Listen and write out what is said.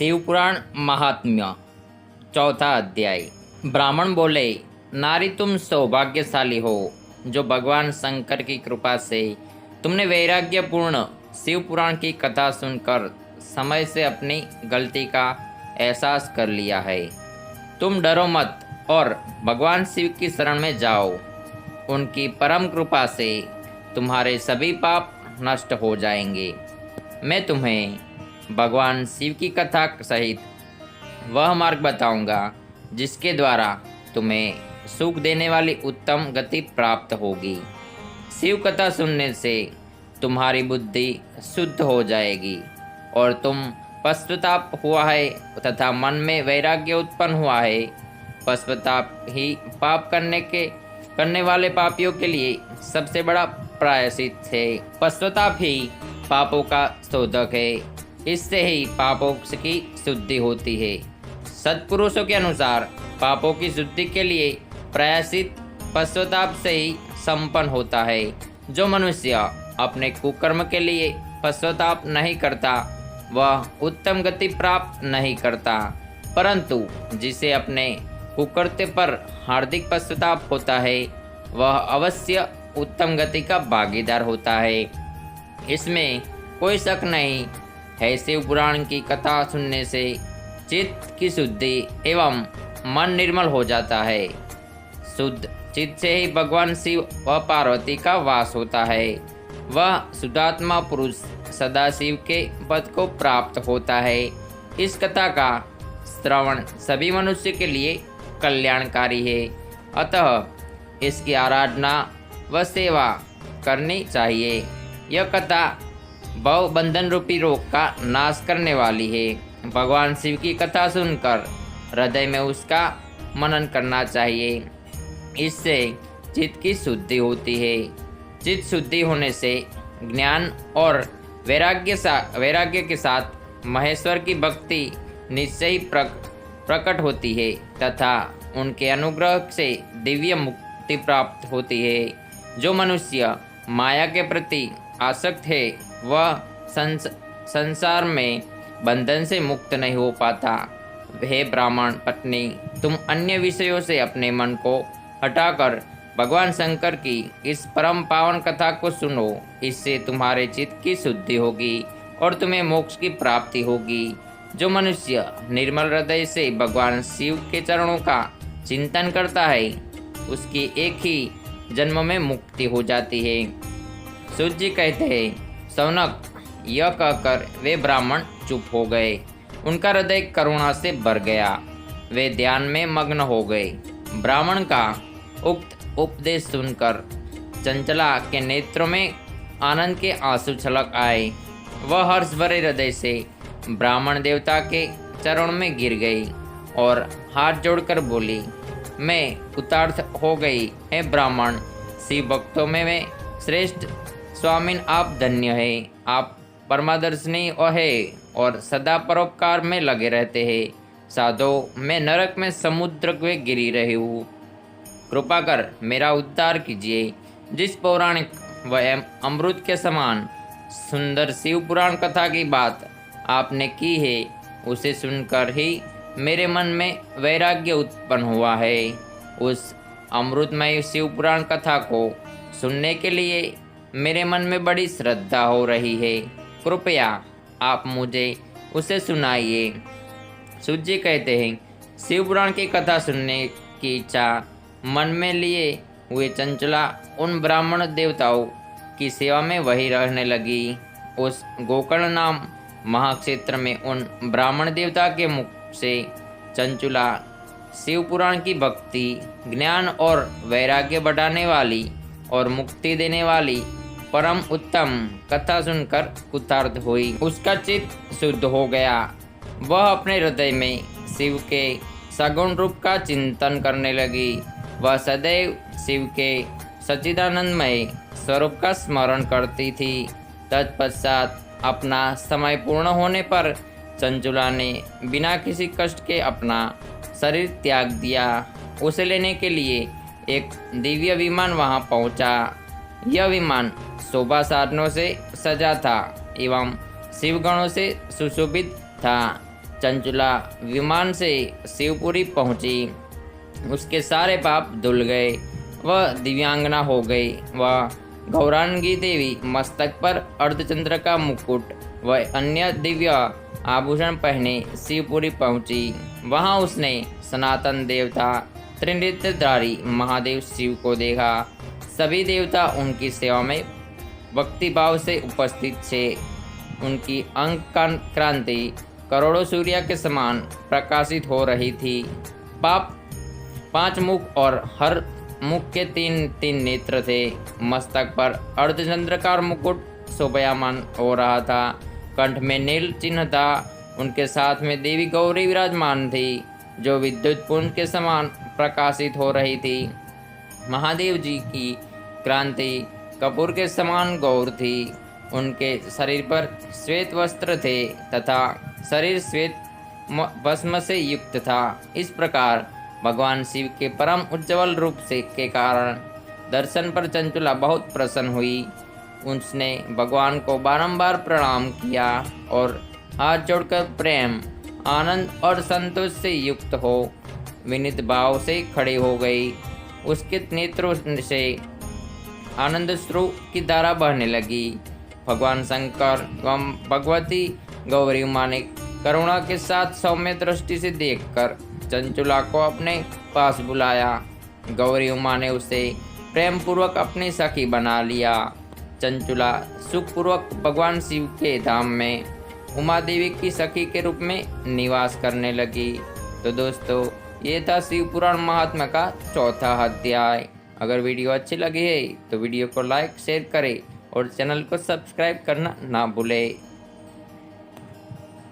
शिव पुराण महात्म्य चौथा अध्याय। ब्राह्मण बोले, नारी तुम सौभाग्यशाली हो जो भगवान शंकर की कृपा से तुमने वैराग्यपूर्ण शिव पुराण की कथा सुनकर समय से अपनी गलती का एहसास कर लिया है। तुम डरो मत और भगवान शिव की शरण में जाओ। उनकी परम कृपा से तुम्हारे सभी पाप नष्ट हो जाएंगे। मैं तुम्हें भगवान शिव की कथा सहित वह मार्ग बताऊंगा जिसके द्वारा तुम्हें सुख देने वाली उत्तम गति प्राप्त होगी। शिव कथा सुनने से तुम्हारी बुद्धि शुद्ध हो जाएगी और तुम पश्चाताप हुआ है तथा मन में वैराग्य उत्पन्न हुआ है। पश्चाताप ही पाप करने वाले पापियों के लिए सबसे बड़ा प्रायश्चित है। पश्चाताप ही पापों का शोधक है। इससे ही पापों की शुद्धि होती है। सत्पुरुषों के अनुसार पापों की शुद्धि के लिए प्रायश्चित पश्चाताप से ही संपन्न होता है। जो मनुष्य अपने कुकर्म के लिए पश्चाताप नहीं करता वह उत्तम गति प्राप्त नहीं करता, परंतु जिसे अपने कुकृत्य पर हार्दिक पश्चाताप होता है वह अवश्य उत्तम गति का भागीदार होता है। इसमें कोई शक नहीं है। शिव पुराण की कथा सुनने से चित्त की शुद्धि एवं मन निर्मल हो जाता है। शुद्ध चित्त से ही भगवान शिव व पार्वती का वास होता है। वह शुद्धात्मा पुरुष सदा शिव के पद को प्राप्त होता है। इस कथा का श्रवण सभी मनुष्य के लिए कल्याणकारी है, अतः इसकी आराधना व सेवा करनी चाहिए। यह कथा भव बंधन रूपी रोग का नाश करने वाली है। भगवान शिव की कथा सुनकर हृदय में उसका मनन करना चाहिए। इससे चित्त की शुद्धि होती है। चित्त शुद्धि होने से ज्ञान और वैराग्य के साथ महेश्वर की भक्ति निश्चय ही प्रकट होती है तथा उनके अनुग्रह से दिव्य मुक्ति प्राप्त होती है। जो मनुष्य माया के प्रति आसक्त है वह संसार में बंधन से मुक्त नहीं हो पाता। हे ब्राह्मण पत्नी, तुम अन्य विषयों से अपने मन को हटाकर भगवान शंकर की इस परम पावन कथा को सुनो। इससे तुम्हारे चित्त की शुद्धि होगी और तुम्हें मोक्ष की प्राप्ति होगी। जो मनुष्य निर्मल हृदय से भगवान शिव के चरणों का चिंतन करता है उसकी एक ही जन्म में मुक्ति हो जाती है। सूत जी कहते हैं, सौनक, यह कहकर वे ब्राह्मण चुप हो गए। उनका हृदय करुणा से भर गया। वे ध्यान में मग्न हो गए। ब्राह्मण का उक्त उपदेश सुनकर चंचला के नेत्रों में आनंद के आंसू छलक आए। वह हर्ष भरे हृदय से ब्राह्मण देवता के चरणों में गिर गई और हाथ जोड़कर बोली, मैं कृतार्थ हो गई। हे ब्राह्मण, शिव भक्तों में मैं श्रेष्ठ स्वामिन आप धन्य है। आप परमादर्शनी है और सदा परोपकार में लगे रहते हैं। साधो, मैं नरक में समुद्र में गिरी रही हूँ। कृपा कर मेरा उद्धार कीजिए। जिस पौराणिक व अमृत के समान सुंदर शिव पुराण कथा की बात आपने की है उसे सुनकर ही मेरे मन में वैराग्य उत्पन्न हुआ है। उस अमृतमय शिव पुराण कथा को सुनने के लिए मेरे मन में बड़ी श्रद्धा हो रही है। कृपया आप मुझे उसे सुनाइए। सूत जी कहते हैं, शिव पुराण की कथा सुनने की इच्छा मन में लिए हुए चंचला उन ब्राह्मण देवताओं की सेवा में वही रहने लगी। उस गोकर्ण नाम महाक्षेत्र में उन ब्राह्मण देवता के मुख से चंचला शिव पुराण की भक्ति, ज्ञान और वैराग्य बढ़ाने वाली और मुक्ति देने वाली परम उत्तम कथा सुनकर कृतार्थ हुई। उसका चित्त शुद्ध हो गया। वह अपने हृदय में शिव के सगुण रूप का चिंतन करने लगी। वह सदैव शिव के सच्चिदानंदमय स्वरूप का स्मरण करती थी। तत्पश्चात अपना समय पूर्ण होने पर चंचला ने बिना किसी कष्ट के अपना शरीर त्याग दिया। उसे लेने के लिए एक दिव्य विमान वहां पहुंचा। यह विमान शोभा साधनों से सजा था एवं शिवगणों से सुशोभित था। चंचुला विमान से शिवपुरी पहुंची। उसके सारे पाप धुल गए, वह दिव्यांगना हो गई। वह गौरांगी देवी मस्तक पर अर्धचंद्र का मुकुट व अन्य दिव्य आभूषण पहने शिवपुरी पहुंची। वहां उसने सनातन देवता त्रिनेत्रधारी महादेव शिव को देखा। सभी देवता उनकी सेवा में भक्ति भाव से उपस्थित थे। उनकी अंक क्रांति करोड़ों सूर्य के समान प्रकाशित हो रही थी। पांच मुख और हर मुख के तीन तीन नेत्र थे। मस्तक पर अर्धचंद्रकार मुकुट शोभायमान हो रहा था। कंठ में नील चिन्ह था। उनके साथ में देवी गौरी विराजमान थी, जो विद्युत पुंज के समान प्रकाशित हो रही थी। महादेव जी की क्रांति कपूर के समान गौर थी। उनके शरीर पर श्वेत वस्त्र थे तथा शरीर श्वेत भस्म से युक्त था। इस प्रकार भगवान शिव के परम उज्ज्वल रूप से के कारण दर्शन पर चंचुला बहुत प्रसन्न हुई। उसने भगवान को बारंबार प्रणाम किया और हाथ जोड़कर प्रेम, आनंद और संतोष से युक्त हो विनीत भाव से खड़ी हो गई। उसके नेत्रों से आनंद श्रु की धारा बहने लगी। भगवान शंकर एवं भगवती गौरी माँ ने करुणा के साथ सौम्य दृष्टि से देखकर चंचुला को अपने पास बुलाया। गौरी उमा ने उसे प्रेम पूर्वक अपनी सखी बना लिया। चंचुला सुखपूर्वक भगवान शिव के धाम में उमा देवी की सखी के रूप में निवास करने लगी। तो दोस्तों, ये था शिव पुराण महात्मा का चौथा अध्याय। अगर वीडियो अच्छी लगी है तो वीडियो को लाइक शेयर करें और चैनल को सब्सक्राइब करना ना भूलें।